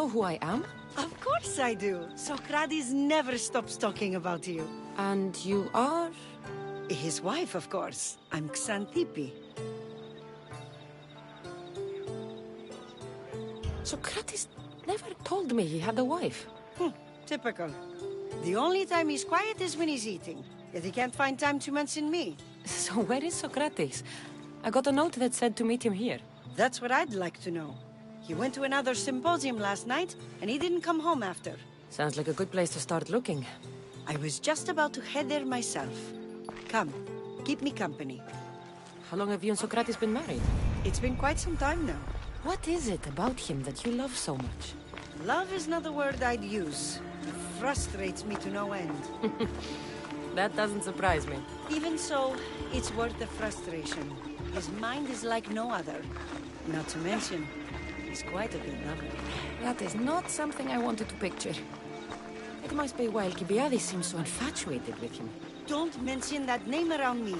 know who I am? Of course I do. Socrates never stops talking about you. And you are? His wife, of course. I'm Xantippe. Socrates never told me he had a wife. Typical. The only time he's quiet is when he's eating. Yet he can't find time to mention me. So where is Socrates? I got a note that said to meet him here. That's what I'd like to know. He went to another symposium last night, and he didn't come home after. Sounds like a good place to start looking. I was just about to head there myself. Come, keep me company. How long have you and Socrates been married? It's been quite some time now. What is it about him that you love so much? Love is not the word I'd use. He frustrates me to no end. That doesn't surprise me. Even so, it's worth the frustration. His mind is like no other. Not to mention, he's quite a good lover. That is not something I wanted to picture. It must be why Alcibiades seems so infatuated with him. Don't mention that name around me.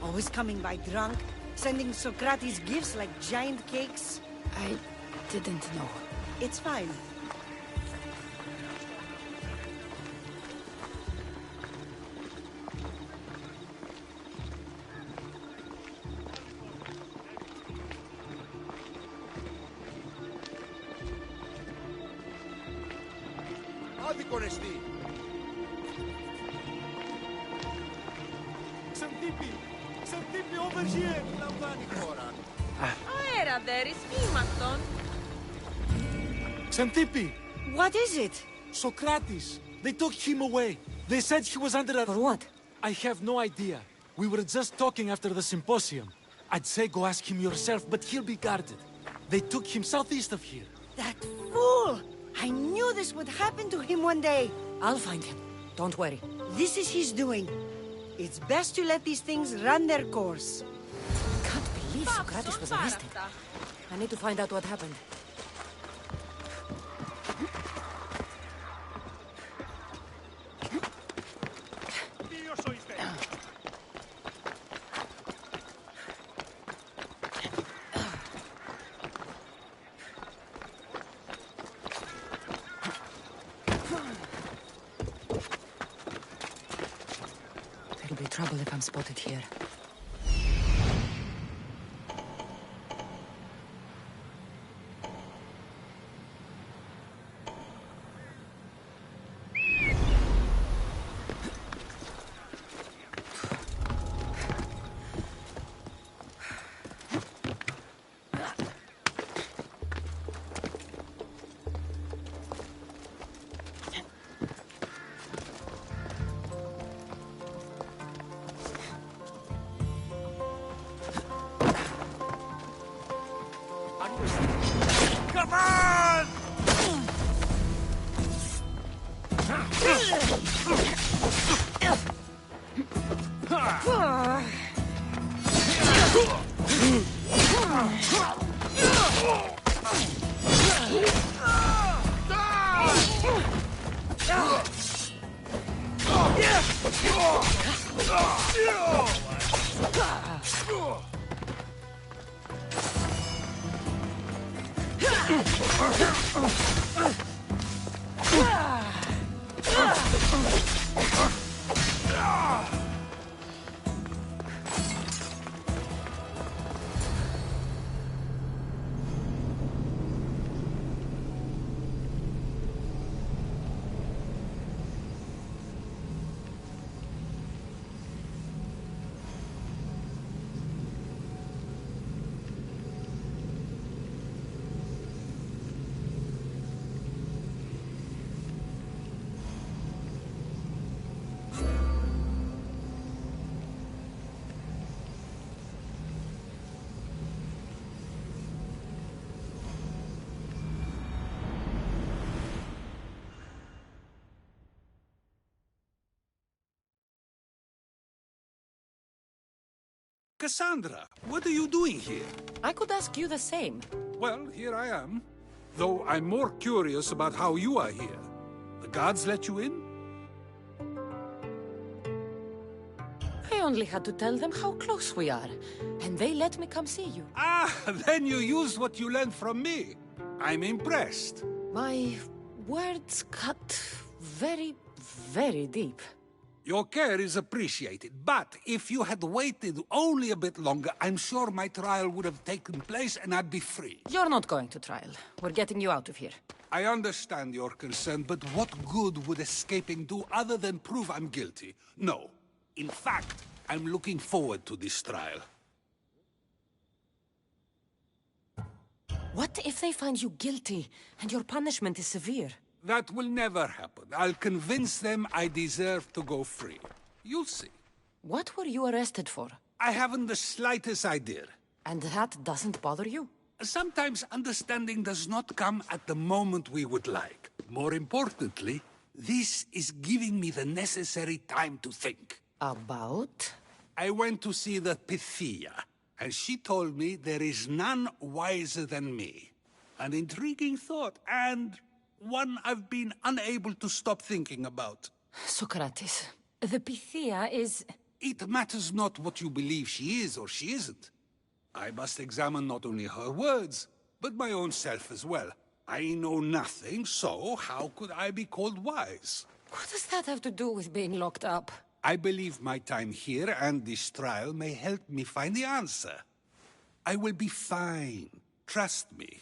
Always coming by drunk, sending Socrates gifts like giant cakes. I didn't know. It's fine. Xantippe over here! Aera there is Imaton. Xantippe! What is it? Socrates! They took him away. They said he was under For what? I have no idea. We were just talking after the symposium. I'd say go ask him yourself, but he'll be guarded. They took him southeast of here. That fool! I knew this would happen to him one day. I'll find him. Don't worry. This is his doing. It's best to let these things run their course. I can't believe Socrates was arrested. I need to find out what happened. There'll be trouble if I'm spotted here. Come on! Cassandra, what are you doing here? I could ask you the same. Well, here I am. Though I'm more curious about how you are here. The guards let you in? I only had to tell them how close we are, and they let me come see you. Ah, then you used what you learned from me. I'm impressed. My words cut very, very deep. Your care is appreciated, but if you had waited only a bit longer, I'm sure my trial would have taken place and I'd be free. You're not going to trial. We're getting you out of here. I understand your concern, but what good would escaping do other than prove I'm guilty? No. In fact, I'm looking forward to this trial. What if they find you guilty and your punishment is severe? That will never happen. I'll convince them I deserve to go free. You'll see. What were you arrested for? I haven't the slightest idea. And that doesn't bother you? Sometimes understanding does not come at the moment we would like. More importantly, this is giving me the necessary time to think. About? I went to see the Pythia, and she told me there is none wiser than me. An intriguing thought, and one I've been unable to stop thinking about. Socrates, the Pythia is... It matters not what you believe she is or she isn't. I must examine not only her words, but my own self as well. I know nothing, so how could I be called wise? What does that have to do with being locked up? I believe my time here and this trial may help me find the answer. I will be fine. Trust me.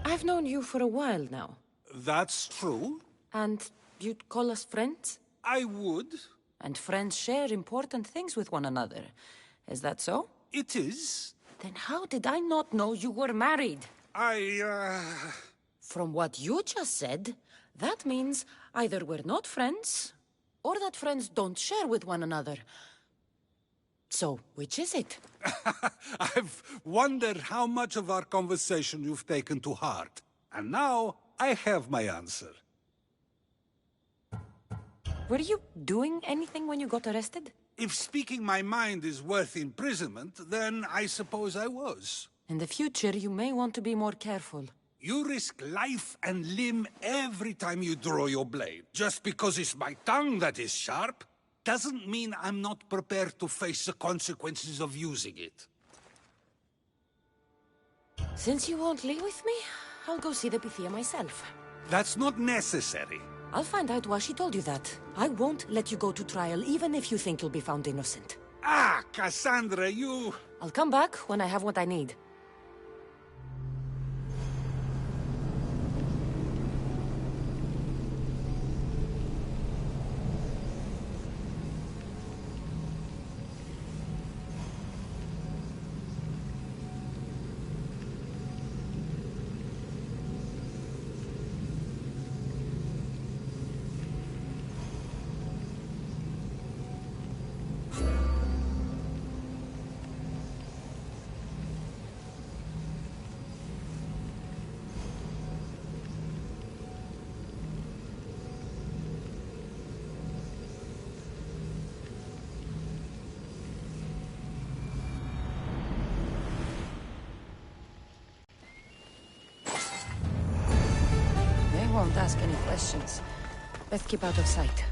I've known you for a while now. That's true. And you'd call us friends? I would. And friends share important things with one another. Is that so? It is. Then how did I not know you were married? From what you just said, that means either we're not friends, or that friends don't share with one another. So, which is it? I've wondered how much of our conversation you've taken to heart. And now, I have my answer. Were you doing anything when you got arrested? If speaking my mind is worth imprisonment, then I suppose I was. In the future, you may want to be more careful. You risk life and limb every time you draw your blade. Just because it's my tongue that is sharp, doesn't mean I'm not prepared to face the consequences of using it. Since you won't leave with me, I'll go see the Pythia myself. That's not necessary. I'll find out why she told you that. I won't let you go to trial, even if you think you'll be found innocent. Ah, Cassandra, you... I'll come back when I have what I need. Won't ask any questions. Let's keep out of sight.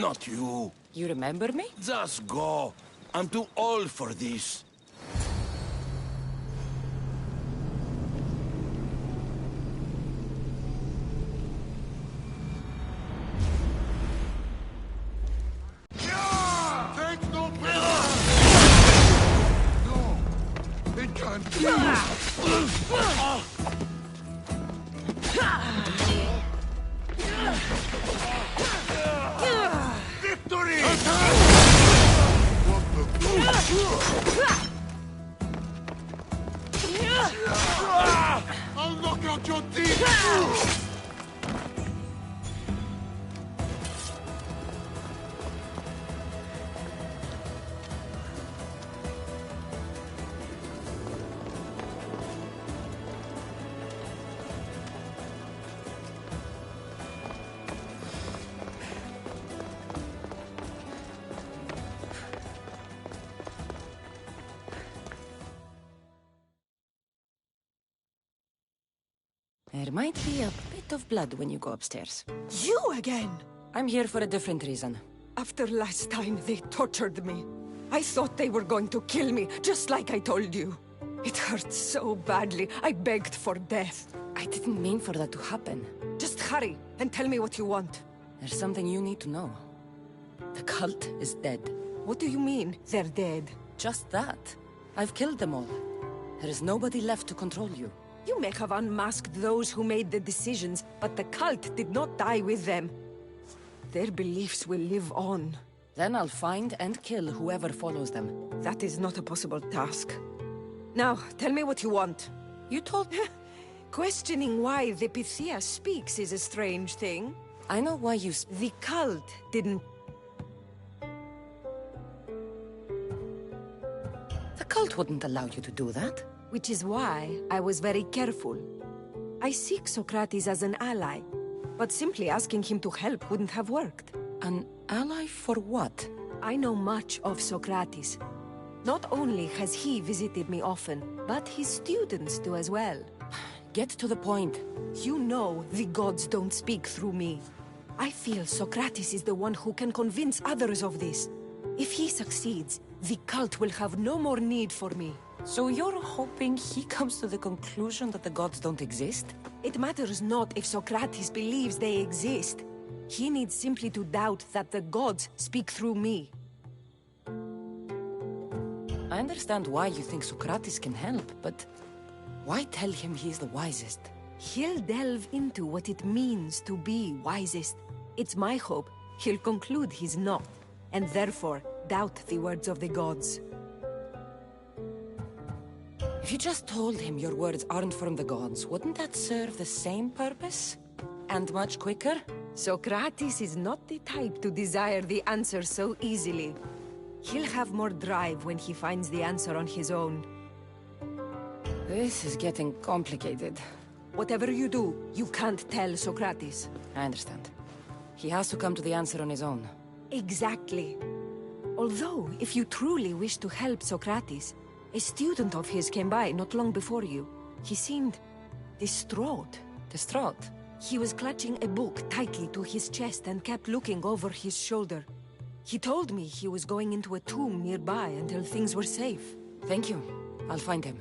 not you. You remember me? Just go. I'm too old for this. Take no pity! No! It can't be! Victory! What the... I'll knock out your teeth! There might be a bit of blood when you go upstairs. You again? I'm here for a different reason. After last time, they tortured me. I thought they were going to kill me, just like I told you. It hurt so badly, I begged for death. I didn't mean for that to happen. Just hurry, and tell me what you want. There's something you need to know. The cult is dead. What do you mean, they're dead? Just that. I've killed them all. There is nobody left to control you. You may have unmasked those who made the decisions, but the cult did not die with them. Their beliefs will live on. Then I'll find and kill whoever follows them. That is not a possible task. Now, tell me what you want. You told me. Questioning why the Pythia speaks is a strange thing. I know why you The cult didn't... The cult wouldn't allow you to do that. Which is why I was very careful. I seek Socrates as an ally, but simply asking him to help wouldn't have worked. An ally for what? I know much of Socrates. Not only has he visited me often, but his students do as well. Get to the point. You know the gods don't speak through me. I feel Socrates is the one who can convince others of this. If he succeeds, the cult will have no more need for me. So you're hoping he comes to the conclusion that the gods don't exist? It matters not if Socrates believes they exist. He needs simply to doubt that the gods speak through me. I understand why you think Socrates can help, but why tell him he's the wisest? He'll delve into what it means to be wisest. It's my hope he'll conclude he's not, and therefore doubt the words of the gods. If you just told him your words aren't from the gods, wouldn't that serve the same purpose? And much quicker? Socrates is not the type to desire the answer so easily. He'll have more drive when he finds the answer on his own. This is getting complicated. Whatever you do, you can't tell Socrates. I understand. He has to come to the answer on his own. Exactly. Although, if you truly wish to help Socrates, a student of his came by not long before you. He seemed distraught. Distraught? He was clutching a book tightly to his chest and kept looking over his shoulder. He told me he was going into a tomb nearby until things were safe. Thank you. I'll find him.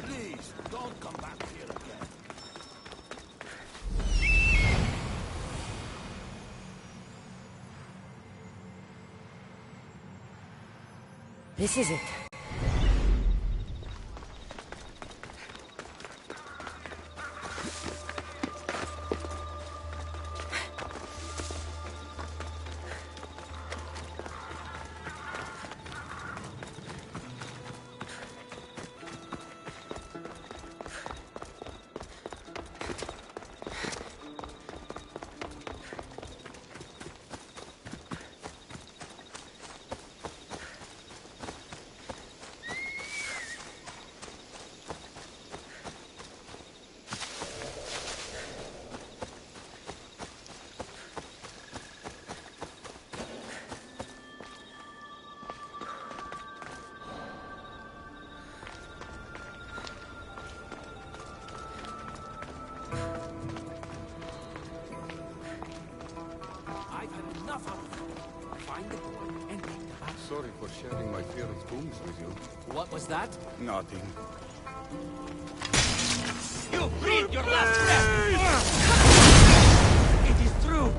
Please, don't come back here again. This is it. sorry for sharing my fear of tombs with you. What was that? Nothing. You breathed your last breath! It is true!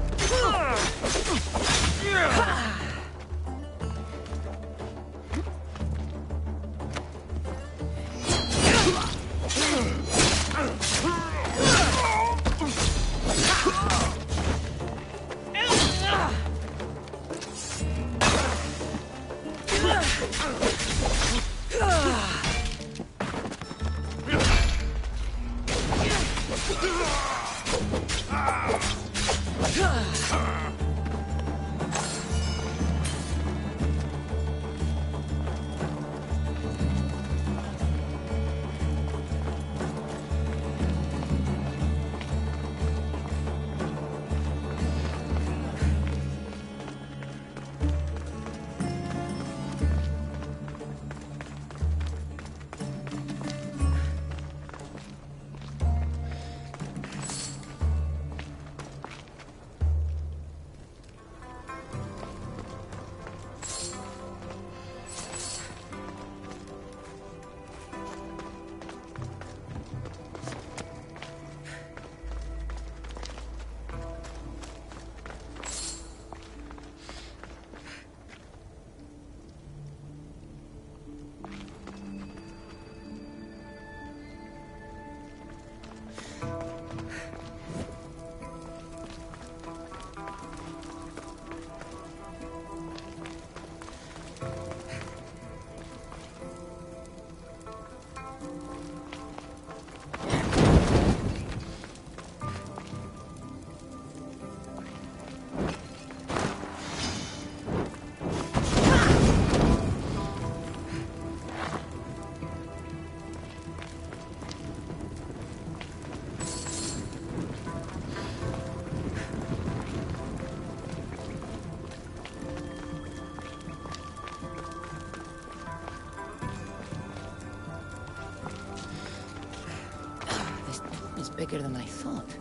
Bigger than I thought.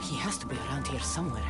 He has to be around here somewhere.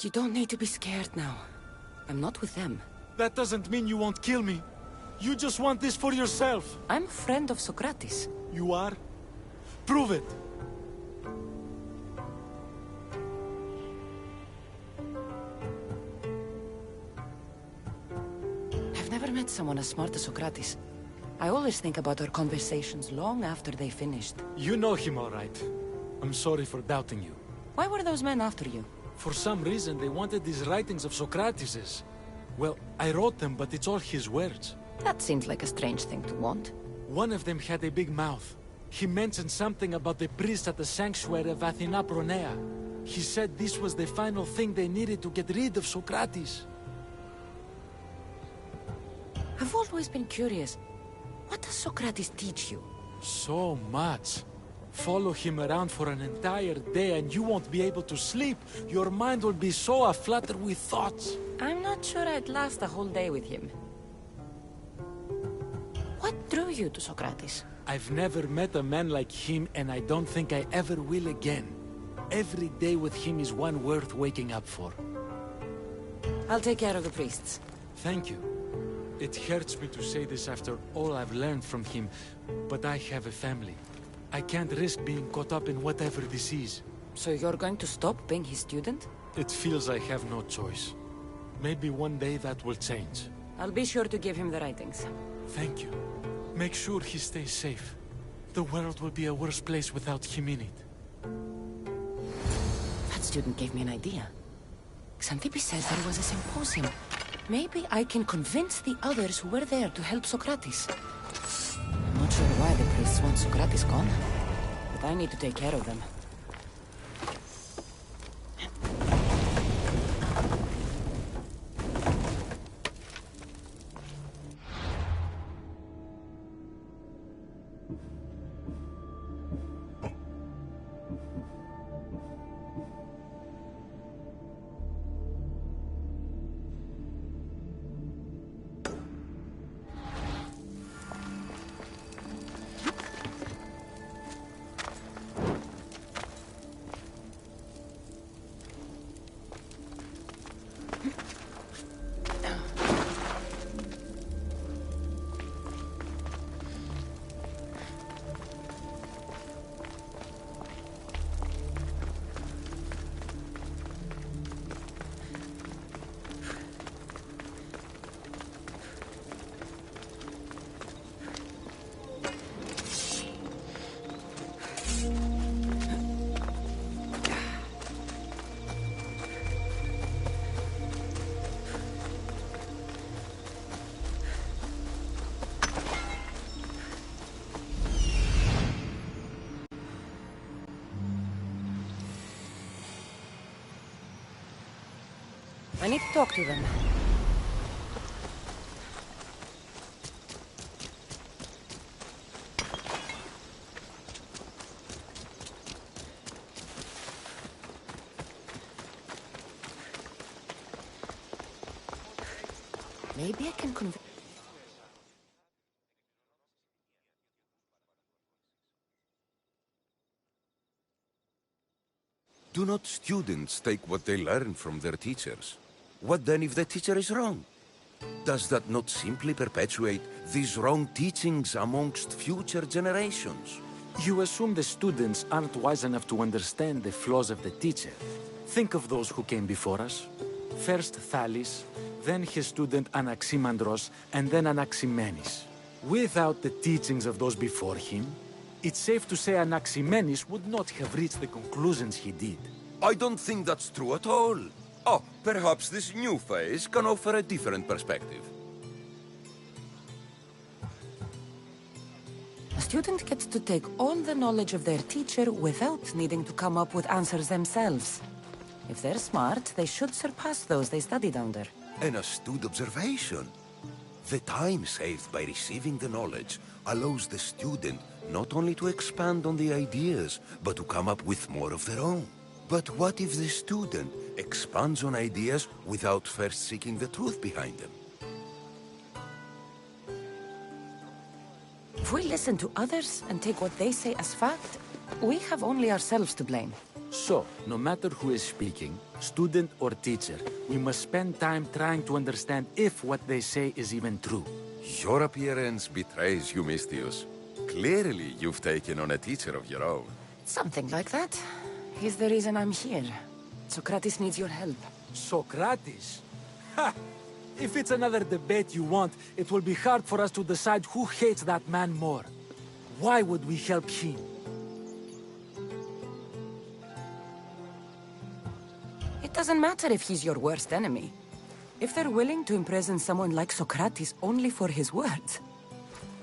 You don't need to be scared now. I'm not with them. That doesn't mean you won't kill me. You just want this for yourself. I'm a friend of Socrates. You are? Prove it. I've never met someone as smart as Socrates. I always think about our conversations long after they finished. You know him all right. I'm sorry for doubting you. Why were those men after you? For some reason, they wanted these writings of Socrates's. Well, I wrote them, but it's all his words. That seems like a strange thing to want. One of them had a big mouth. He mentioned something about the priests at the sanctuary of Athena Pronea. He said this was the final thing they needed to get rid of Socrates. I've always been curious. What does Socrates teach you? So much. Follow him around for an entire day and you won't be able to sleep. Your mind will be so aflutter with thoughts. I'm not sure I'd last a whole day with him. What drew you to Socrates? I've never met a man like him and I don't think I ever will again. Every day with him is one worth waking up for. I'll take care of the priests. Thank you. It hurts me to say this after all I've learned from him, but I have a family. I can't risk being caught up in whatever this is. So you're going to stop being his student? It feels I have no choice. Maybe one day that will change. I'll be sure to give him the writings. Thank you. Make sure he stays safe. The world will be a worse place without him in it. That student gave me an idea. Xanthippe says there was a symposium. Maybe I can convince the others who were there to help Socrates. I'm not sure why the priests want Socrates gone, but I need to take care of them. I need to talk to them. Maybe I can convince... Do not students take what they learn from their teachers? What then if the teacher is wrong? Does that not simply perpetuate these wrong teachings amongst future generations? You assume the students aren't wise enough to understand the flaws of the teacher. Think of those who came before us. First Thales, then his student Anaximandros, and then Anaximenes. Without the teachings of those before him, it's safe to say Anaximenes would not have reached the conclusions he did. I don't think that's true at all. Oh, perhaps this new phase can offer a different perspective. A student gets to take all the knowledge of their teacher without needing to come up with answers themselves. If they're smart, they should surpass those they studied under. An astute observation. The time saved by receiving the knowledge allows the student not only to expand on the ideas, but to come up with more of their own. But what if the student expands on ideas without first seeking the truth behind them? If we listen to others and take what they say as fact, we have only ourselves to blame. So, no matter who is speaking, student or teacher, we must spend time trying to understand if what they say is even true. Your appearance betrays you, Mistius. Clearly, you've taken on a teacher of your own. Something like that. He's the reason I'm here. Socrates needs your help. Socrates? Ha! If it's another debate you want, it will be hard for us to decide who hates that man more. Why would we help him? It doesn't matter if he's your worst enemy. If they're willing to imprison someone like Socrates only for his words,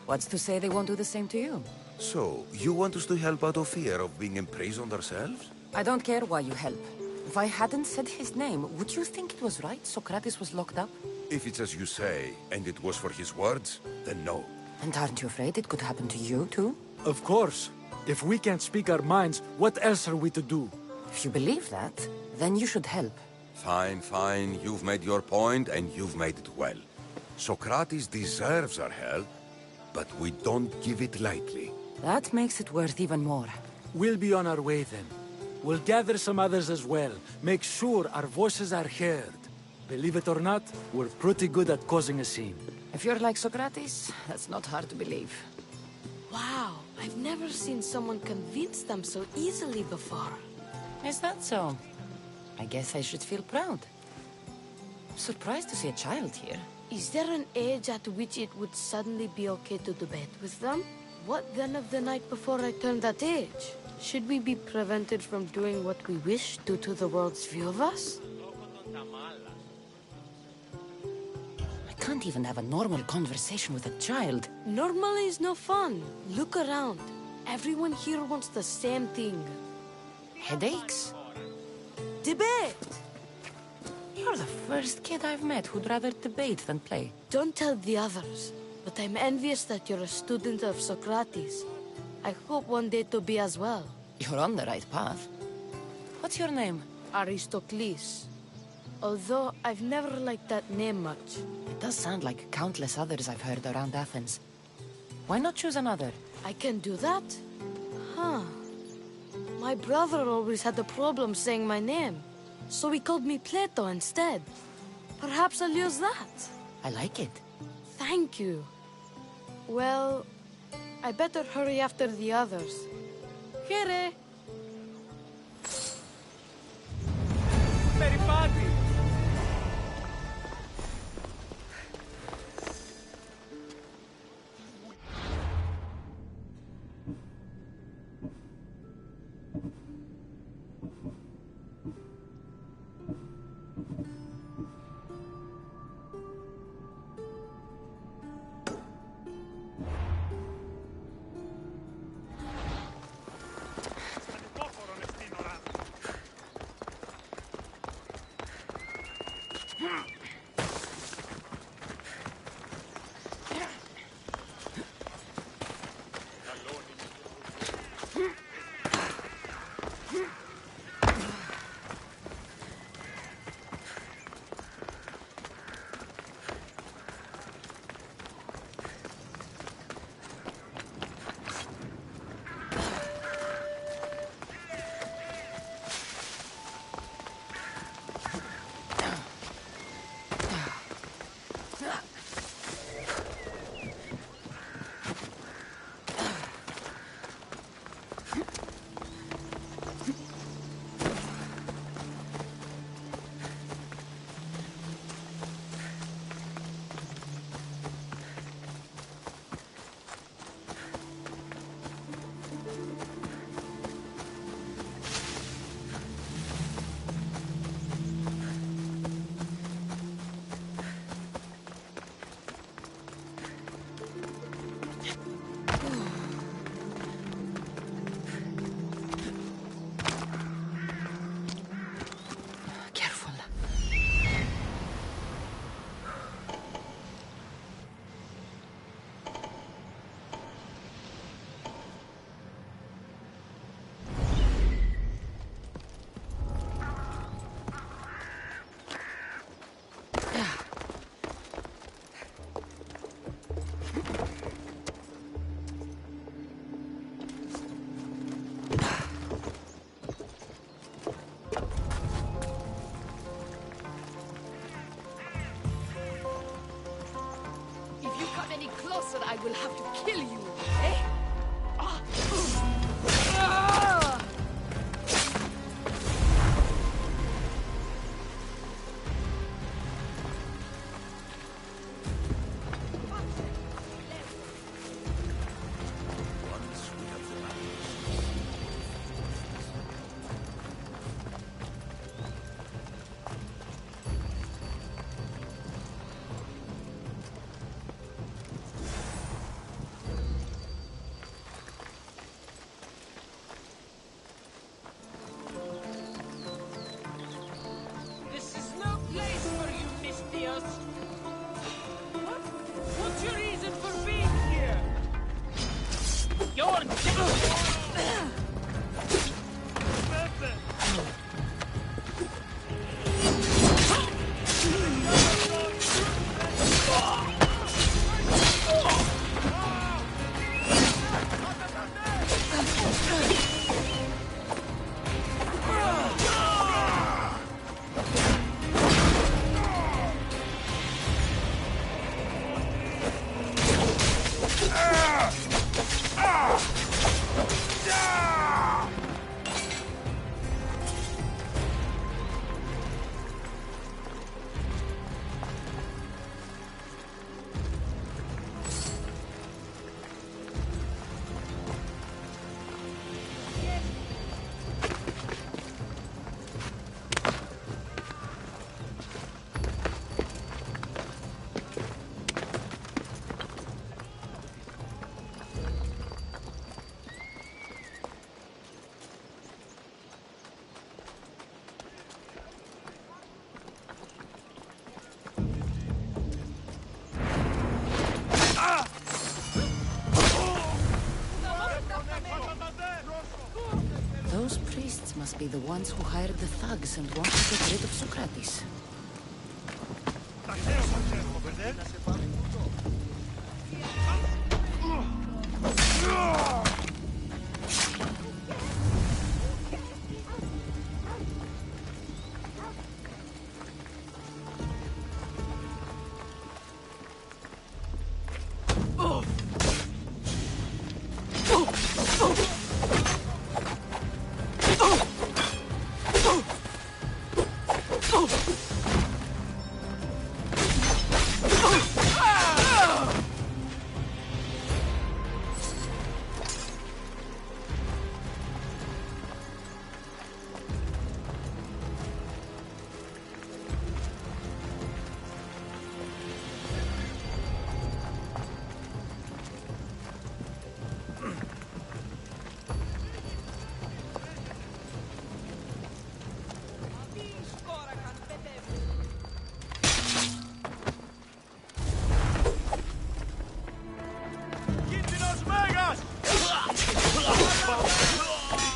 what's to say they won't do the same to you? So, you want us to help out of fear of being imprisoned ourselves? I don't care why you help. If I hadn't said his name, would you think it was right Socrates was locked up? If it's as you say, and it was for his words, then no. And aren't you afraid it could happen to you, too? Of course. If we can't speak our minds, what else are we to do? If you believe that, then you should help. Fine, fine. You've made your point, and you've made it well. Socrates deserves our help, but we don't give it lightly. That makes it worth even more. We'll be on our way then. We'll gather some others as well. Make sure our voices are heard. Believe it or not, we're pretty good at causing a scene. If you're like Socrates, that's not hard to believe. Wow, I've never seen someone convince them so easily before. Is that so? I guess I should feel proud. I'm surprised to see a child here. Is there an age at which it would suddenly be okay to debate with them? What then of the night before I turned that age? Should we be prevented from doing what we wish due to the world's view of us? I can't even have a normal conversation with a child. Normal is no fun. Look around. Everyone here wants the same thing. Headaches? Debate! You're the first kid I've met who'd rather debate than play. Don't tell the others, but I'm envious that you're a student of Socrates. I hope one day to be as well. You're on the right path. What's your name? Aristocles. Although I've never liked that name much. It does sound like countless others I've heard around Athens. Why not choose another? I can do that? Huh. My brother always had a problem saying my name, so he called me Plato instead. Perhaps I'll use that. I like it. Thank you. Well, I better hurry after the others. Here. Περιπάτη! will have to kill you, eh? Those priests must be the ones who hired the thugs and wanted to get rid of Socrates.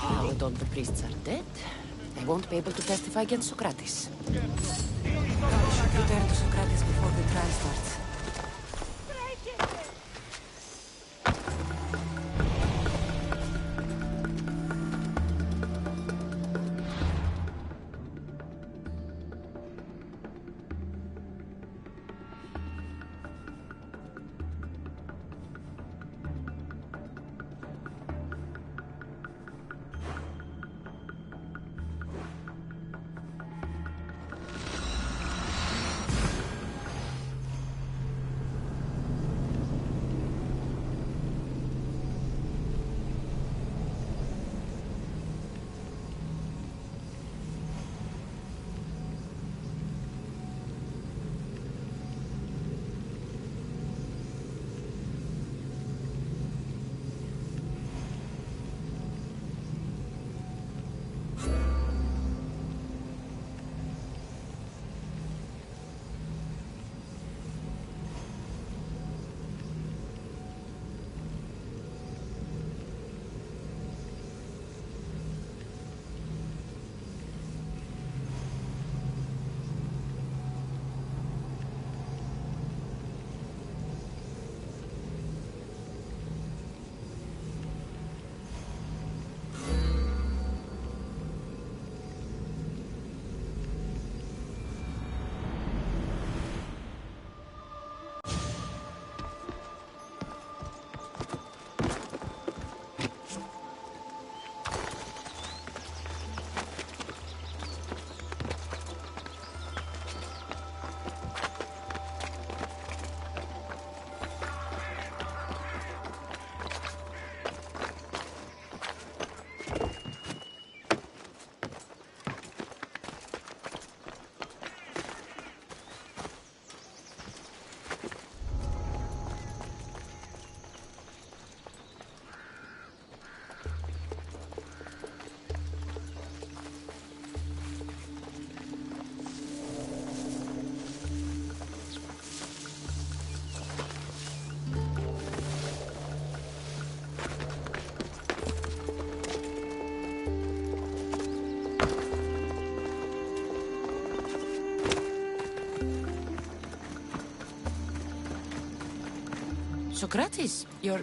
Now that all the priests are dead, they won't be able to testify against Socrates. We should return to Socrates before the trial starts. Socrates, you're...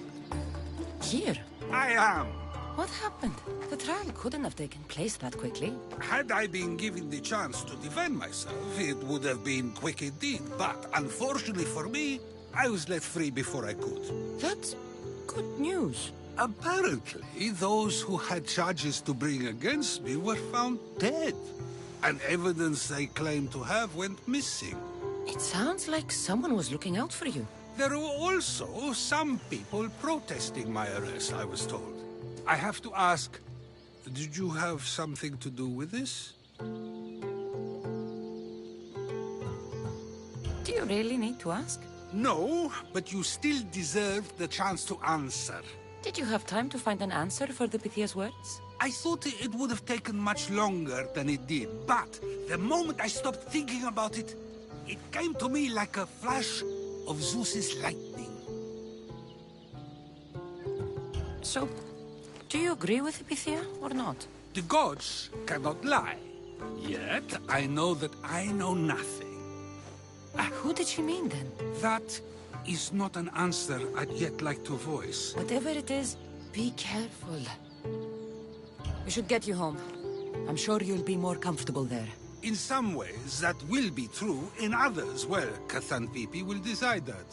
here. I am. What happened? The trial couldn't have taken place that quickly. Had I been given the chance to defend myself, it would have been quick indeed. But unfortunately for me, I was let free before I could. That's good news. Apparently, those who had charges to bring against me were found dead. And evidence they claimed to have went missing. It sounds like someone was looking out for you. There were also some people protesting my arrest, I was told. I have to ask, did you have something to do with this? Do you really need to ask? No, but you still deserve the chance to answer. Did you have time to find an answer for the Pythia's words? I thought it would have taken much longer than it did, but the moment I stopped thinking about it, it came to me like a flash of Zeus's lightning. So, do you agree with Pythia or not? The gods cannot lie. Yet, I know that I know nothing. Who did she mean then? That is not an answer I'd yet like to voice. Whatever it is, be careful. We should get you home. I'm sure you'll be more comfortable there. In some ways, that will be true. In others, well, Xanthippe will decide that.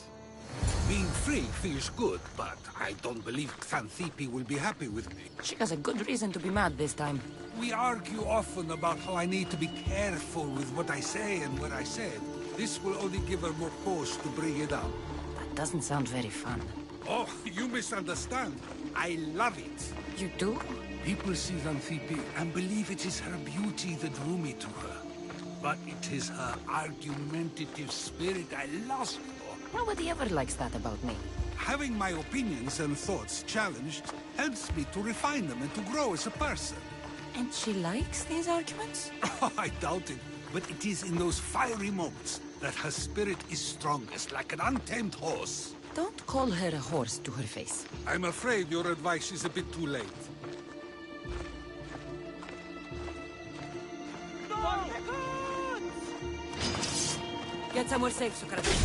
Being free feels good, but I don't believe Xanthippe will be happy with me. She has a good reason to be mad this time. We argue often about how I need to be careful with what I say and what I said. This will only give her more cause to bring it up. That doesn't sound very fun. Oh, you misunderstand. I love it. You do? People see Xanthippe and believe it is her beauty that drew me to her. But it is her argumentative spirit I lust for. Nobody ever likes that about me. Having my opinions and thoughts challenged helps me to refine them and to grow as a person. And she likes these arguments? Oh, I doubt it. But it is in those fiery moments that her spirit is strongest, like an untamed horse. Don't call her a horse to her face. I'm afraid your advice is a bit too late. Get somewhere safe, Socrates.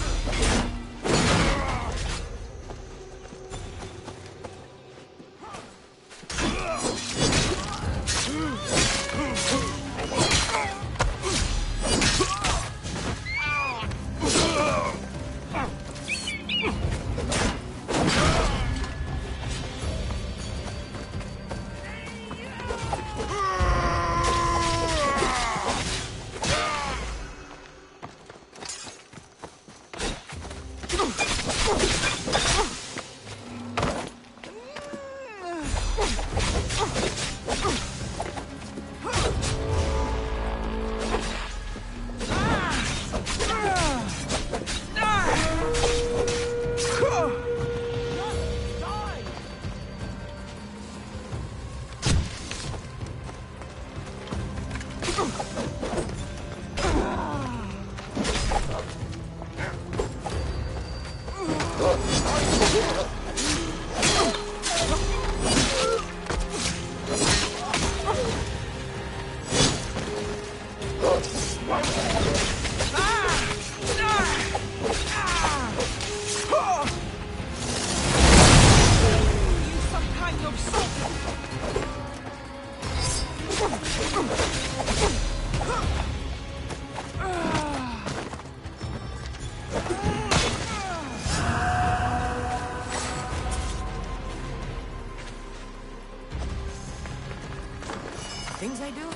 Things I do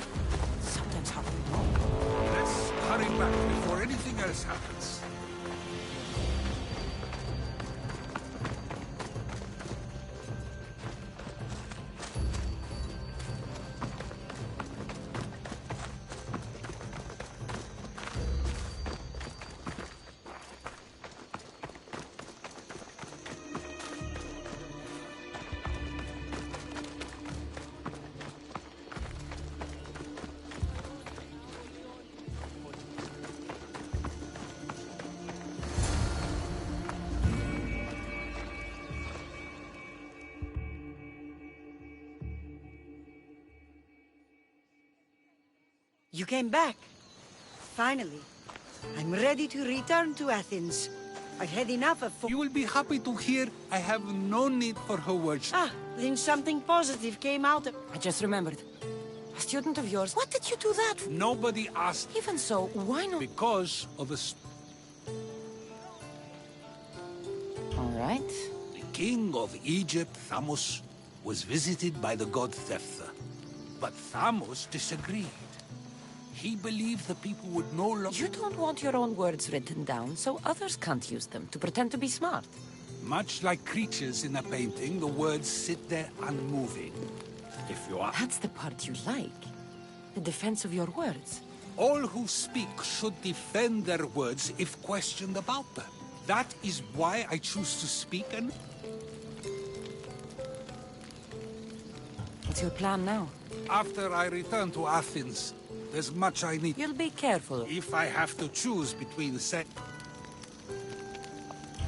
sometimes happen. Let's hurry back before anything else happens. You came back. Finally. I'm ready to return to Athens. I'd had enough of... You will be happy to hear I have no need for her words. Ah, then something positive came out of... I just remembered. A student of yours. What did you do that for? Nobody asked. Even so, why not? Because of a... All right. The king of Egypt, Thamos, was visited by the god Thephtha. But Thamos disagreed. He believed the people would no longer... You don't want your own words written down, so others can't use them to pretend to be smart. Much like creatures in a painting, the words sit there unmoving. If you are... That's the part you like. The defense of your words. All who speak should defend their words if questioned about them. That is why I choose to speak and... What's your plan now? After I return to Athens, there's much I need... You'll be careful. If I have to choose between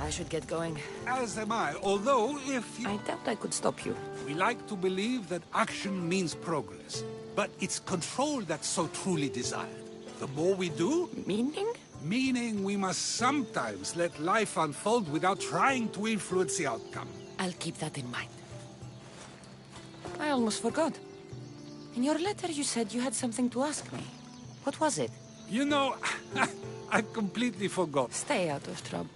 I should get going. As am I, although if you... I doubt I could stop you. We like to believe that action means progress, but it's control that's so truly desired. The more we do... Meaning? Meaning we must sometimes let life unfold without trying to influence the outcome. I'll keep that in mind. I almost forgot. In your letter you said you had something to ask me. What was it? You know, I completely forgot. Stay out of trouble.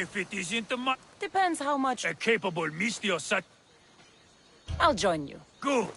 If it isn't Depends how much... a capable Mystios such... I'll join you. Good.